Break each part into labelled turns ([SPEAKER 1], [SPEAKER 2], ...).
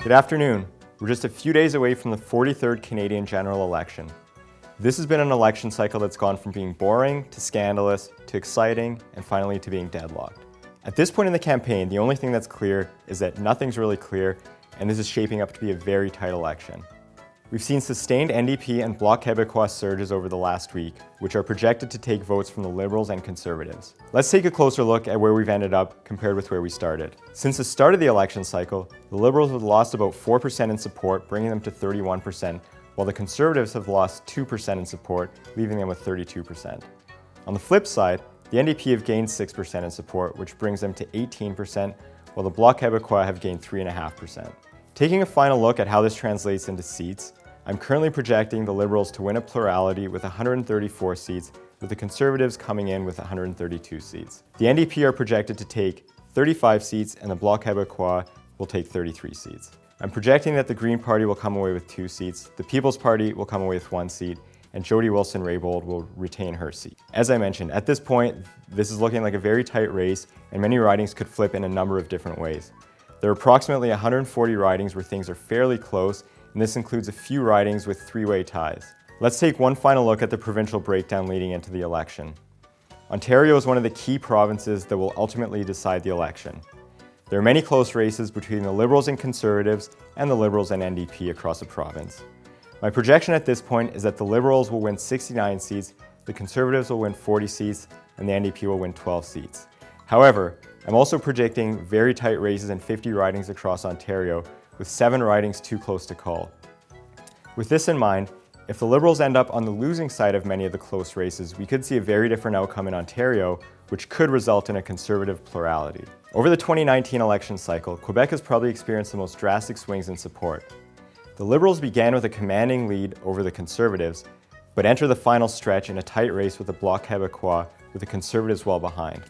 [SPEAKER 1] Good afternoon. We're just a few days away from the 43rd Canadian general election. This has been an election cycle that's gone from being boring to scandalous to exciting and finally to being deadlocked. At this point in the campaign, the only thing that's clear is that nothing's really clear, and this is shaping up to be a very tight election. We've seen sustained NDP and Bloc Québécois surges over the last week, which are projected to take votes from the Liberals and Conservatives. Let's take a closer look at where we've ended up compared with where we started. Since the start of the election cycle, the Liberals have lost about 4% in support, bringing them to 31%, while the Conservatives have lost 2% in support, leaving them with 32%. On the flip side, the NDP have gained 6% in support, which brings them to 18%, while the Bloc Québécois have gained 3.5%. Taking a final look at how this translates into seats, I'm currently projecting the Liberals to win a plurality with 134 seats, with the Conservatives coming in with 132 seats. The NDP are projected to take 35 seats and the Bloc Québécois will take 33 seats. I'm projecting that the Green Party will come away with 2 seats, the People's Party will come away with 1 seat, and Jody Wilson-Raybould will retain her seat. As I mentioned, at this point, this is looking like a very tight race, and many ridings could flip in a number of different ways. There are approximately 140 ridings where things are fairly close, and this includes a few ridings with three-way ties. Let's take one final look at the provincial breakdown leading into the election. Ontario is one of the key provinces that will ultimately decide the election. There are many close races between the Liberals and Conservatives and the Liberals and NDP across the province. My projection at this point is that the Liberals will win 69 seats, the Conservatives will win 40 seats, and the NDP will win 12 seats. However, I'm also predicting very tight races and 50 ridings across Ontario, with 7 ridings too close to call. With this in mind, if the Liberals end up on the losing side of many of the close races, we could see a very different outcome in Ontario, which could result in a Conservative plurality. Over the 2019 election cycle, Quebec has probably experienced the most drastic swings in support. The Liberals began with a commanding lead over the Conservatives, but enter the final stretch in a tight race with the Bloc Québécois, with the Conservatives well behind.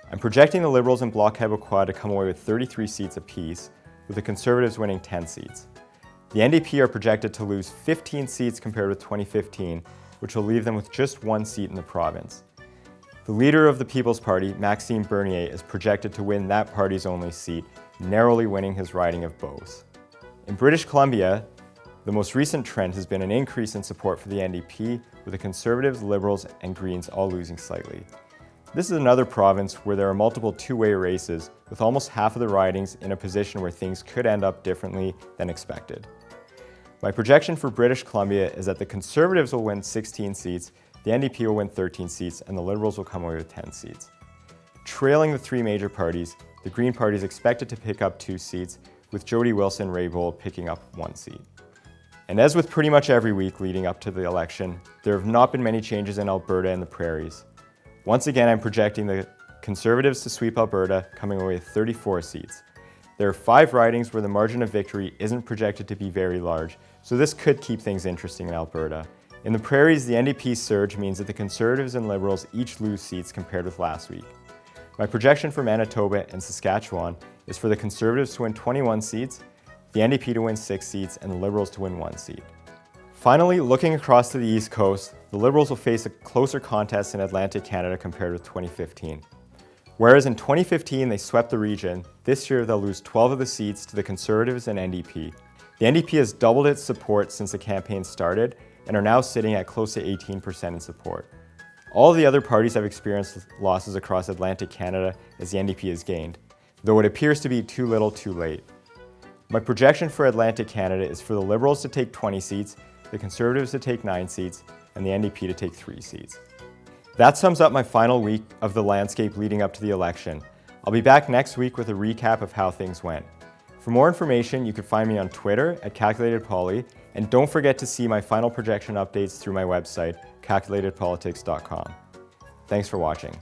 [SPEAKER 1] I'm projecting the Liberals and Bloc Québécois to come away with 33 seats apiece, with the Conservatives winning 10 seats. The NDP are projected to lose 15 seats compared with 2015, which will leave them with just 1 seat in the province. The leader of the People's Party, Maxime Bernier, is projected to win that party's only seat, narrowly winning his riding of Beauce. In British Columbia, the most recent trend has been an increase in support for the NDP, with the Conservatives, Liberals, and Greens all losing slightly. This is another province where there are multiple two-way races, with almost half of the ridings in a position where things could end up differently than expected. My projection for British Columbia is that the Conservatives will win 16 seats, the NDP will win 13 seats, and the Liberals will come away with 10 seats. Trailing the 3 major parties, the Green Party is expected to pick up 2 seats, with Jody Wilson-Raybould picking up 1 seat. And as with pretty much every week leading up to the election, there have not been many changes in Alberta and the Prairies. Once again, I'm projecting the Conservatives to sweep Alberta, coming away with 34 seats. There are 5 ridings where the margin of victory isn't projected to be very large, so this could keep things interesting in Alberta. In the Prairies, the NDP surge means that the Conservatives and Liberals each lose seats compared with last week. My projection for Manitoba and Saskatchewan is for the Conservatives to win 21 seats, the NDP to win 6 seats, and the Liberals to win 1 seat. Finally, looking across to the East Coast, the Liberals will face a closer contest in Atlantic Canada compared with 2015. Whereas in 2015 they swept the region, this year they'll lose 12 of the seats to the Conservatives and NDP. The NDP has doubled its support since the campaign started and are now sitting at close to 18% in support. All of the other parties have experienced losses across Atlantic Canada as the NDP has gained, though it appears to be too little too late. My projection for Atlantic Canada is for the Liberals to take 20 seats, the Conservatives to take 9 seats, and the NDP to take 3 seats. That sums up my final week of the landscape leading up to the election. I'll be back next week with a recap of how things went. For more information, you can find me on Twitter at CalculatedPolly, and don't forget to see my final projection updates through my website, calculatedpolitics.com. Thanks for watching.